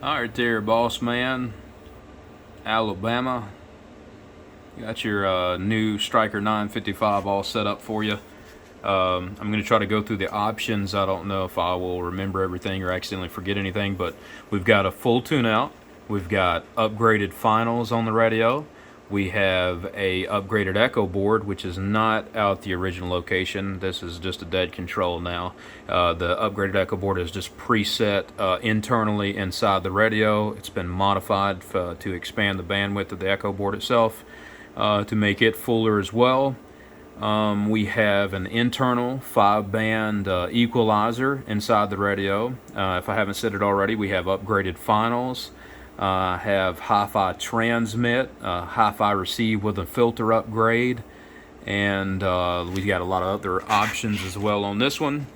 Alright there, Bossman, Alabama. Got your new Stryker 955 all set up for you. I'm going to try to go through the options. I don't know if I will remember everything or accidentally forget anything, but we've got a full tune-out. We've got upgraded finals on the radio. We have a upgraded echo board, which is not out the original location. This is just a dead control now. The upgraded echo board is just preset internally inside the radio. It's been modified to expand the bandwidth of the echo board itself to make it fuller as well. We have an internal 5-band equalizer inside the radio. If I haven't said it already, we have upgraded finals. Have Hifi Transmit, Hifi Recieve with a filter upgrade, and we got a lot of other options as well on this one.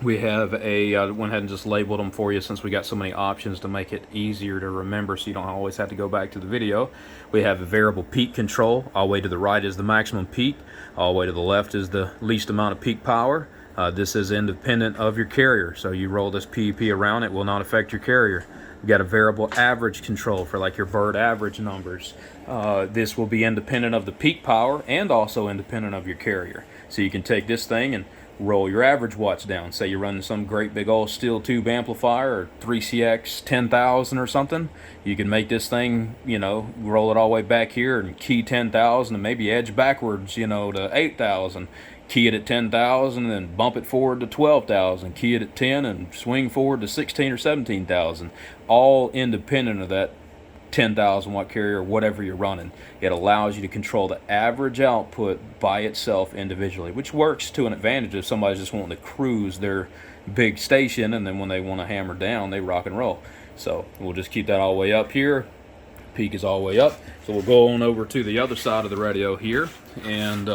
We have I went ahead and just labeled them for you since we got so many options to make it easier to remember so you don't always have to go back to the video. We have a variable peak control. All the way to the right is the maximum peak. All the way to the left is the least amount of peak power. This is independent of your carrier, so you roll this PEP around, it will not affect your carrier. We got a variable average control for like your bird average numbers. This will be independent of the peak power and also independent of your carrier. So you can take this thing and roll your average watts down. Say you're running some great big old steel tube amplifier or 3CX 10,000 or something. You can make this thing, roll it all the way back here and key 10,000 and maybe edge backwards, to 8,000. Key it at 10,000 and then bump it forward to 12,000. Key it at 10 and swing forward to 16 or 17,000. All independent of that 10,000 watt carrier or whatever you're running. It allows you to control the average output by itself individually, which works to an advantage if somebody's just wanting to cruise their big station and then when they want to hammer down, they rock and roll. So we'll just keep that all the way up here. Peak is all the way up. So we'll go on over to the other side of the radio here and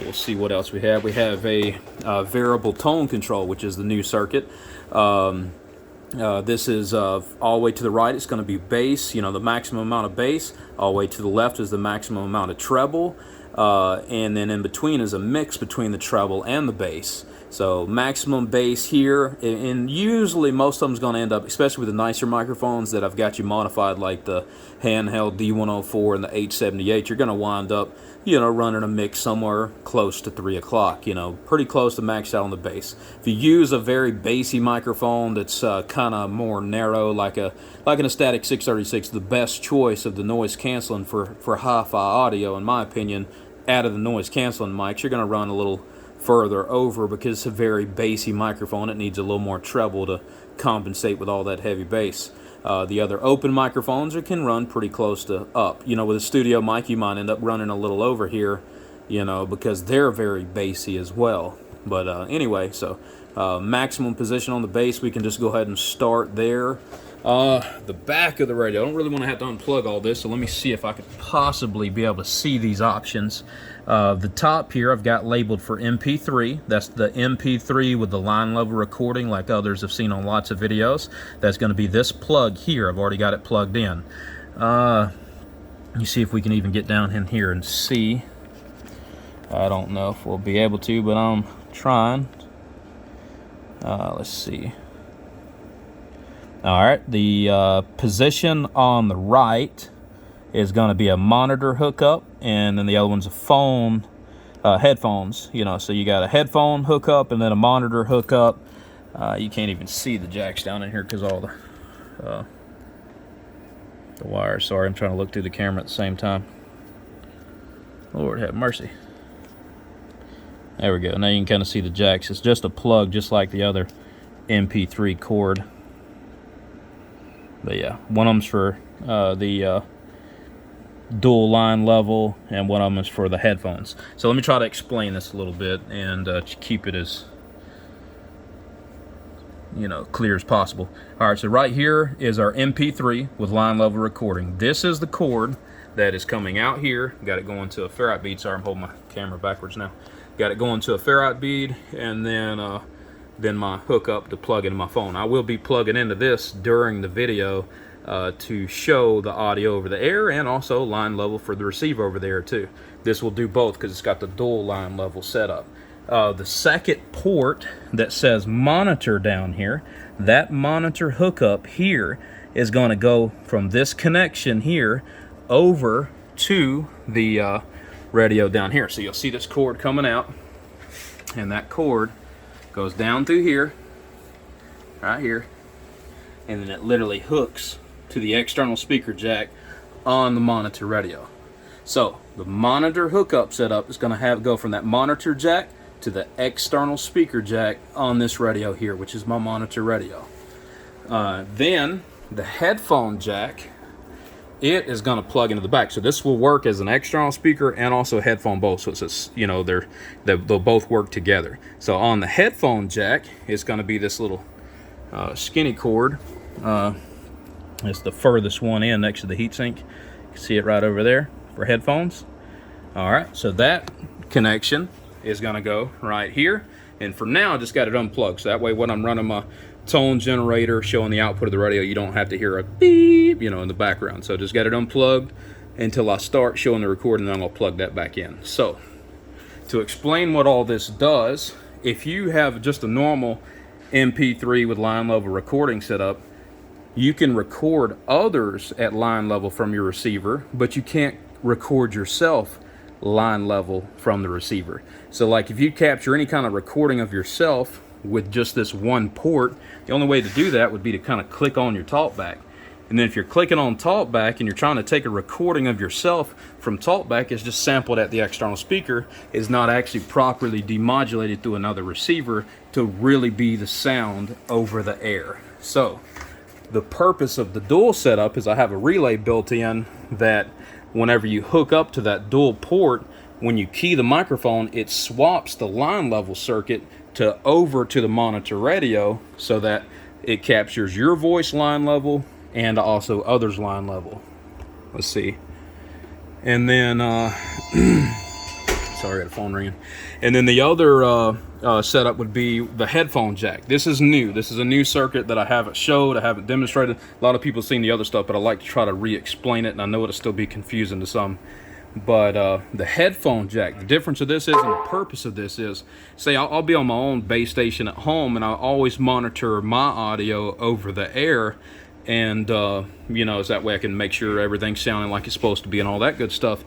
we'll see what else we have. We have a variable tone control, which is the new circuit. This is all the way to the right, it's going to be bass, the maximum amount of bass. All the way to the left is the maximum amount of treble. And then in between is a mix between the treble and the bass. So maximum bass here, and usually most of them's going to end up, especially with the nicer microphones that I've got you modified like the Handheld D104 and the H78, you're going to wind up, running a mix somewhere close to 3 o'clock, pretty close to maxed out on the bass. If you use a very bassy microphone that's kind of more narrow, like an Static 636, the best choice of the noise canceling for hi-fi audio, in my opinion, out of the noise canceling mics, you're going to run a little further over because it's a very bassy microphone. It needs a little more treble to compensate with all that heavy bass. The other open microphones can run pretty close to up. With a studio mic, you might end up running a little over here, because they're very bassy as well. But anyway, so maximum position on the bass, we can just go ahead and start there. The back of the radio, I don't really want to have to unplug all this, so let me see if I could possibly be able to see these options. The top here I've got labeled for MP3. That's the MP3 with the line level recording like others have seen on lots of videos. That's going to be this plug here. I've already got it plugged in. You see if we can even get down in here and see. I don't know if we'll be able to, but I'm trying. Let's see. Alright, the position on the right is going to be a monitor hookup, and then the other one's a phone, headphones, so you got a headphone hookup and then a monitor hookup. You can't even see the jacks down in here because all the wires. Sorry, I'm trying to look through the camera at the same time. Lord have mercy. There we go. Now you can kind of see the jacks. It's just a plug, just like the other MP3 cord. But yeah, one of them's for the dual line level, and one of them is for the headphones. So let me try to explain this a little bit and keep it as clear as possible. All right, so right here is our MP3 with line level recording. This is the cord that is coming out here. Got it going to a ferrite bead. Sorry, I'm holding my camera backwards now. Got it going to a ferrite bead, and then my hookup to plug into my phone. I will be plugging into this during the video to show the audio over the air and also line level for the receiver over there too. This will do both because it's got the dual line level setup. The second port that says monitor down here, that monitor hookup here is going to go from this connection here over to the radio down here. So you'll see this cord coming out, and that cord goes down through here, right here, and then it literally hooks to the external speaker jack on the monitor radio. So the monitor hookup setup is going to go from that monitor jack to the external speaker jack on this radio here, which is my monitor radio. Then the headphone jack, it is going to plug into the back. So this will work as an external speaker and also a headphone both. So it's, you know, they'll both work together. So on the headphone jack, it's going to be this little skinny cord. It's the furthest one in next to the heatsink. You can see it right over there for headphones. All right, so that connection is going to go right here. And for now, I just got it unplugged. So that way when I'm running my tone generator showing the output of the radio, you don't have to hear a beep, you know, in the background. So just got it unplugged until I start showing the recording, and then I'll plug that back in. So to explain what all this does, if you have just a normal MP3 with line level recording setup, you can record others at line level from your receiver, but you can't record yourself line level from the receiver. So like if you capture any kind of recording of yourself with just this one port, the only way to do that would be to kind of click on your talkback. And then if you're clicking on talkback and you're trying to take a recording of yourself from talkback, it's just sampled at the external speaker, is not actually properly demodulated through another receiver to really be the sound over the air. So the purpose of the dual setup is I have a relay built in that whenever you hook up to that dual port, when you key the microphone, it swaps the line level circuit over to the monitor radio so that it captures your voice line level and also others line level. Let's see. And then sorry, I had a phone ringing. And then the other setup would be the headphone jack. This is new. This is a new circuit that I haven't showed, I haven't demonstrated. A lot of people have seen the other stuff, but I like to try to re-explain it, and I know it'll still be confusing to some. But the headphone jack, the difference of this is, and the purpose of this is, say I'll be on my own base station at home, and I always monitor my audio over the air, and you know, so that way I can make sure everything's sounding like it's supposed to be and all that good stuff.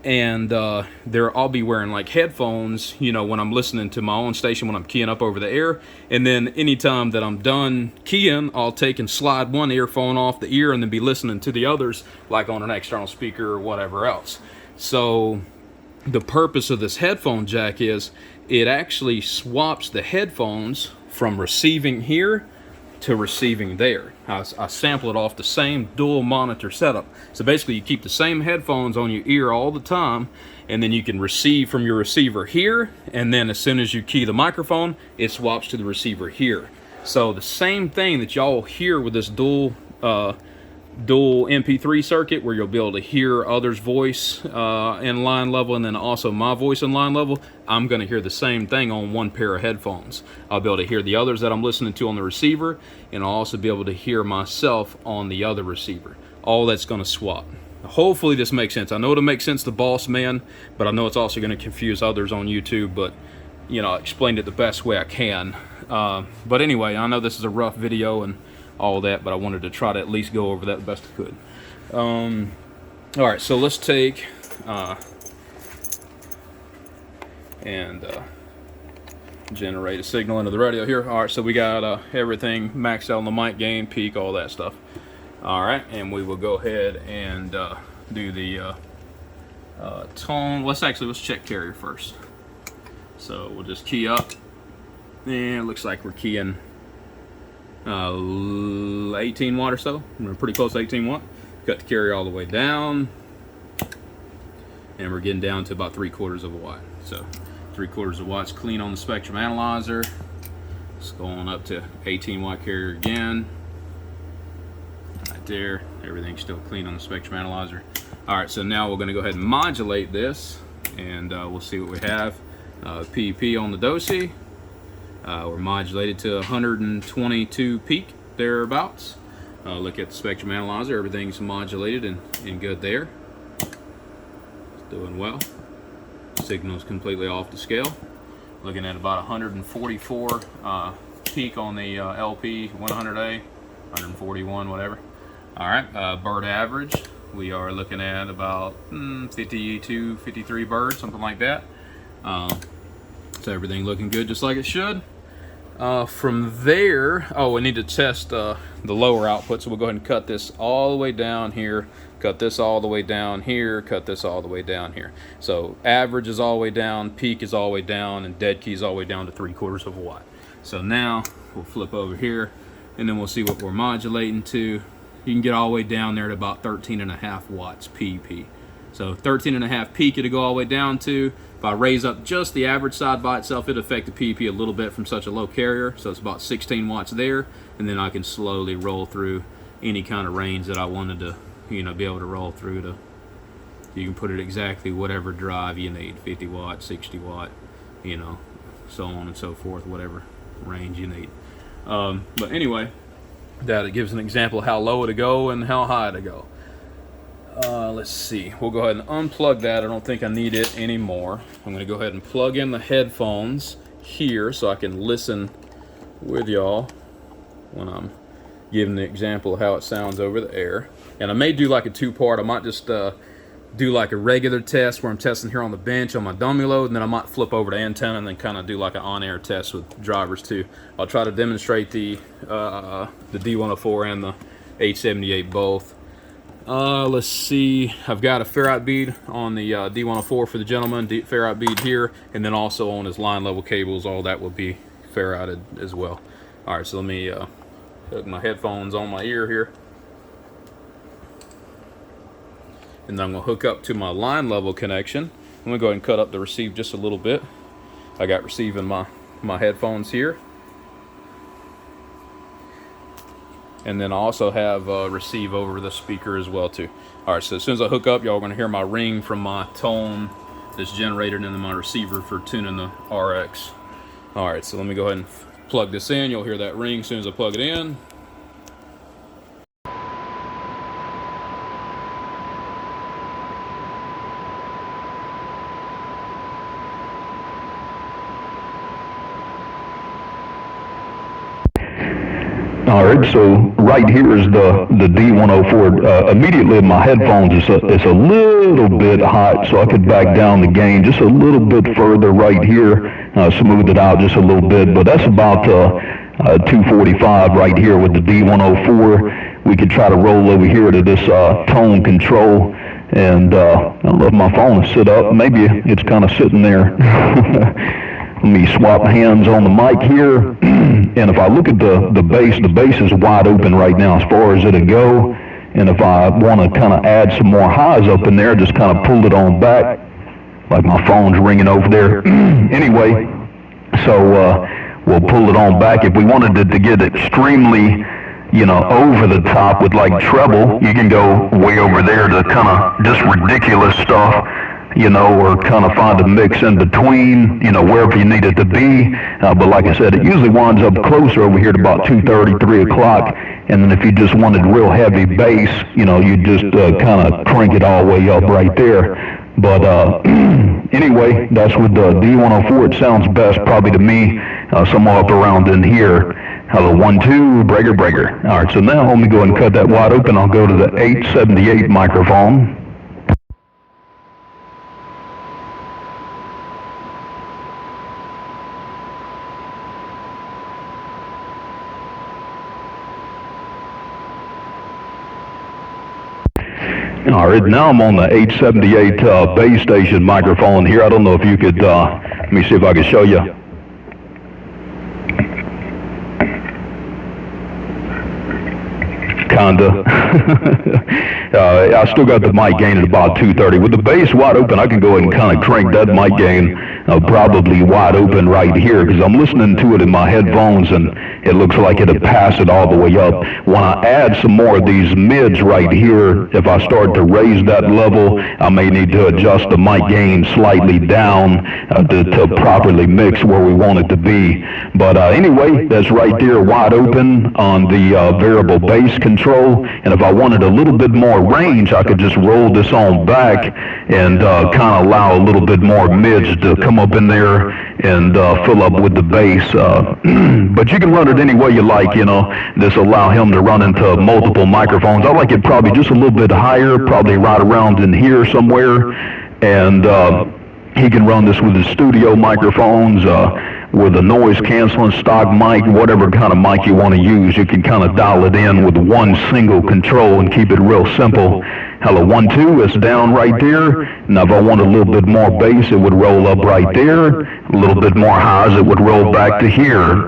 And I'll be wearing like headphones, you know, when I'm listening to my own station, when I'm keying up over the air. And then anytime that I'm done keying, I'll take and slide one earphone off the ear and then be listening to the others, like on an external speaker or whatever else. So the purpose of this headphone jack is it actually swaps the headphones from receiving here to receiving there. I sample it off the same dual monitor setup. So basically you keep the same headphones on your ear all the time, and then you can receive from your receiver here, and then as soon as you key the microphone, it swaps to the receiver here. So the same thing that y'all hear with this dual MP3 circuit, where you'll be able to hear others' voice in line level and then also my voice in line level, I'm going to hear the same thing on one pair of headphones. I'll be able to hear the others that I'm listening to on the receiver, and I'll also be able to hear myself on the other receiver. All that's going to swap. Hopefully this makes sense. I know it'll make sense to Bossman, but I know it's also going to confuse others on YouTube, but you know, I explained it the best way I can. But anyway, I know this is a rough video and all that, but I wanted to try to at least go over that the best I could. All right, so let's take and generate a signal into the radio here. All right, so we got everything maxed out on the mic gain, peak, all that stuff. All right, and we will go ahead and do the tone. Let's check carrier first. So we'll just key up, and it looks like we're keying 18 watt or so. We're pretty close to 18 watt. Cut the carrier all the way down, and we're getting down to about 3/4 of a watt. So 3/4 of a watt's clean on the spectrum analyzer. It's going up to 18 watt carrier again. Right there, everything's still clean on the spectrum analyzer. All right, so now we're going to go ahead and modulate this, and we'll see what we have. PEP on the DOSI. We're modulated to 122 peak, thereabouts. Look at the spectrum analyzer, everything's modulated and good there. It's doing well. Signal's completely off the scale. Looking at about 144 peak on the LP 100A, 141, whatever. All right, bird average, we are looking at about 52, 53 birds, something like that. So everything looking good, just like it should. From there, we need to test the lower output, so we'll go ahead and cut this all the way down here, cut this all the way down here, cut this all the way down here. So average is all the way down, peak is all the way down, and dead key is all the way down to 3/4 of a watt. So now we'll flip over here, and then we'll see what we're modulating to. You can get all the way down there to about 13.5 watts PP. So 13.5 peak it'll go all the way down to. If I raise up just the average side by itself, it'll affect the PP a little bit from such a low carrier. So it's about 16 watts there, and then I can slowly roll through any kind of range that I wanted to, be able to roll through to. You can put it exactly whatever drive you need, 50 watt, 60 watt, so on and so forth, whatever range you need. But anyway, that it gives an example of how low to go and how high to go. Let's see, we'll go ahead and unplug that. I don't think I need it anymore. I'm going to go ahead and plug in the headphones here so I can listen with y'all when I'm giving the example of how it sounds over the air. And I may do like a two-part. I might just do like a regular test where I'm testing here on the bench on my dummy load, and then I might flip over to antenna and then kind of do like an on-air test with drivers too. I'll try to demonstrate the D104 and the 878 both. Let's see, I've got a ferrite bead on the D104 for the gentleman, ferrite bead here, and then also on his line level cables, all that will be ferrited as well. All right, so let me hook my headphones on my ear here. And then I'm going to hook up to my line level connection. I'm going to go ahead and cut up the receive just a little bit. I got receive in my headphones here. And then I also have receive over the speaker as well too. All right, so as soon as I hook up, y'all are going to hear my ring from my tone that's generated into my receiver for tuning the RX. All right, so let me go ahead and plug this in. You'll hear that ring as soon as I plug it in. All right, so right here is the D104. Immediately in my headphones, it's a little bit hot, so I could back down the gain just a little bit further right here, smooth it out just a little bit, but that's about 245 right here with the D104. We could try to roll over here to this tone control, and I love my phone to sit up. Maybe it's kind of sitting there. Let me swap hands on the mic here, and if I look at the bass is wide open right now as far as it'll go, and if I want to kind of add some more highs up in there, just kind of pull it on back, like my phone's ringing over there. Anyway, so we'll pull it on back. If we wanted it to get extremely, over the top with like treble, you can go way over there to kind of just ridiculous stuff, or kind of find a mix in between, wherever you need it to be. But like I said, it usually winds up closer over here to about 2:30, 3 o'clock. And then if you just wanted real heavy bass, you just kind of crank it all the way up right there. But anyway, that's with the D104. It sounds best probably to me, somewhere up around in here. Hello, 1, 2, breaker. All right, so now let me go ahead and cut that wide open. I'll go to the 878 microphone. All right, now I'm on the 878 base station microphone here. I don't know if you could, let me see if I can show you. Kinda. I still got the mic gain at about 230. With the bass wide open, I can go ahead and kind of crank that mic gain probably wide open right here, because I'm listening to it in my headphones and it looks like it'll pass it all the way up. When I add some more of these mids right here, if I start to raise that level, I may need to adjust the mic gain slightly down to properly mix where we want it to be. But anyway, that's right there wide open on the variable bass control. And if I wanted a little bit more range, I could just roll this on back and kind of allow a little bit more mids to come come up in there and fill up with the bass. But you can run it any way you like, you know. This allow him to run into multiple microphones. I like it probably just a little bit higher, probably right around in here somewhere. And he can run this with his studio microphones, with a noise canceling stock mic, whatever kind of mic you want to use. You can kind of dial it in with one single control and keep it real simple. Hello, 1, 2, it's down right there. Now if I want a little bit more bass, it would roll up right there. A little bit more highs, it would roll back to here.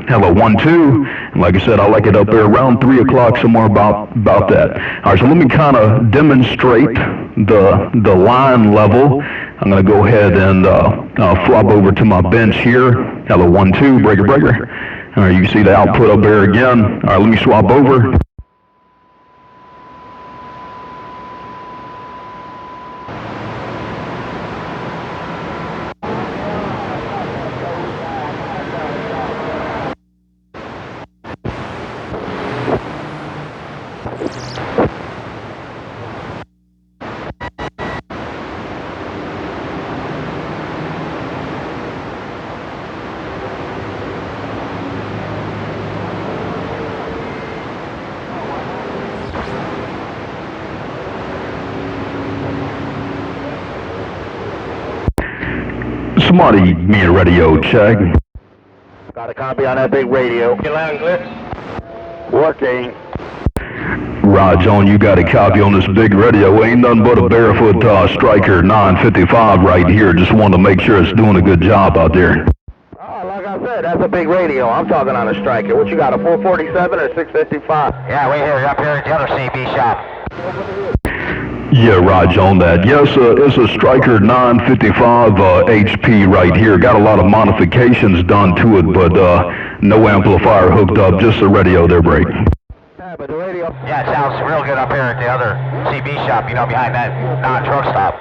Hello, 1, 2. And like I said, I like it up there around 3 o'clock, somewhere about that. All right, so let me kind of demonstrate the line level. I'm going to go ahead and flop over to my bench here. Hello, 1, 2, breaker, breaker. All right, you can see the output up there again. All right, let me swap over. Somebody, me a radio check. Got a copy on that big radio. You loud and clear? Working. Rod John, you got a copy on this big radio. Ain't nothing but a barefoot Stryker 955 right here. Just wanted to make sure it's doing a good job out there. Oh, like I said, that's a big radio. I'm talking on a Stryker. What you got, a 447 or 655? Yeah, we here, up here at the other CB shop. Yeah, Raj, on that. Yes, it's a Stryker 955 HP right here. Got a lot of modifications done to it, but no amplifier hooked up, just the radio there, break. Yeah, but the radio... Yeah, it sounds real good up here at the other CB shop, you know, behind that non-truck stop.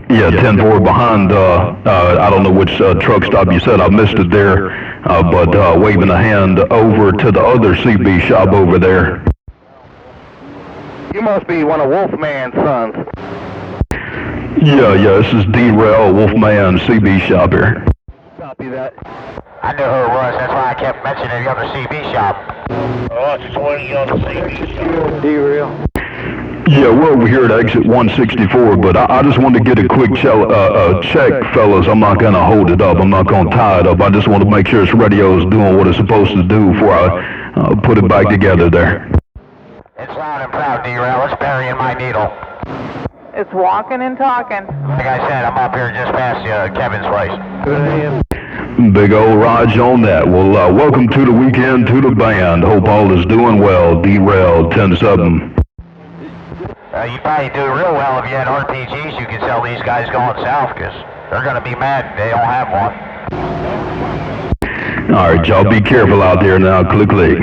Yeah, 10-4 behind, I don't know which truck stop you said. I missed it there, but waving a hand over to the other CB shop over there. You must be one of Wolfman's sons. Yeah, this is D-Rail, Wolfman Cb Shop here. Copy that. I knew who it was, that's why I kept mentioning the other CB shop. Oh, it's 20 on the CB shop. D-Rail. Yeah, we're over here at exit 164, but I just wanted to get a quick check, fellas. I'm not going to hold it up. I'm not going to tie it up. I just want to make sure this radio is doing what it's supposed to do before I put it back together there. It's loud and proud, D-Rail. It's burying my needle. It's walking and talking. Like I said, I'm up here just past Kevin's place. Big old Raj on that. Well, welcome to the weekend, to the band. Hope all is doing well. D-Rail 10-7. You probably do real well if you had RPGs you could sell these guys going south, because they're going to be mad if they don't have one. All right, y'all be careful out there now. Click.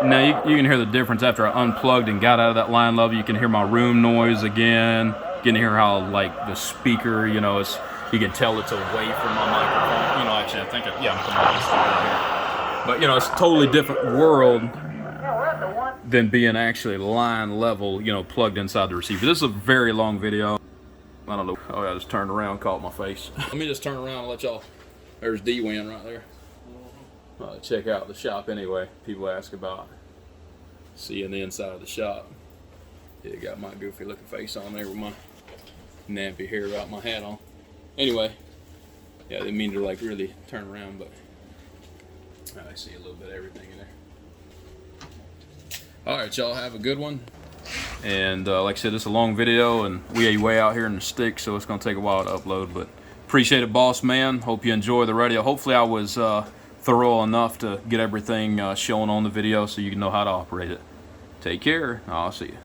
Now you can hear the difference after I unplugged and got out of that line level. You can hear my room noise again. You can hear how like the speaker, you know, you can tell it's away from my microphone. You know, actually I think I'm coming out of this right here. But you know, it's a totally different world than being actually line level, you know, plugged inside the receiver. This is a very long video. I don't know. Oh, I just turned around, caught my face. Let me just turn around and let y'all. There's D-Win right there. Check out the shop anyway. People ask about seeing the inside of the shop. Yeah, got my goofy looking face on there with my nappy hair about my hat on. Anyway, yeah, I didn't mean to like really turn around, but I see a little bit of everything in there. Alright, y'all have a good one. And like I said, it's a long video and we are way out here in the sticks, so it's going to take a while to upload. But appreciate it, boss man. Hope you enjoy the radio. Hopefully I was thorough enough to get everything shown on the video so you can know how to operate it. Take care. I'll see you.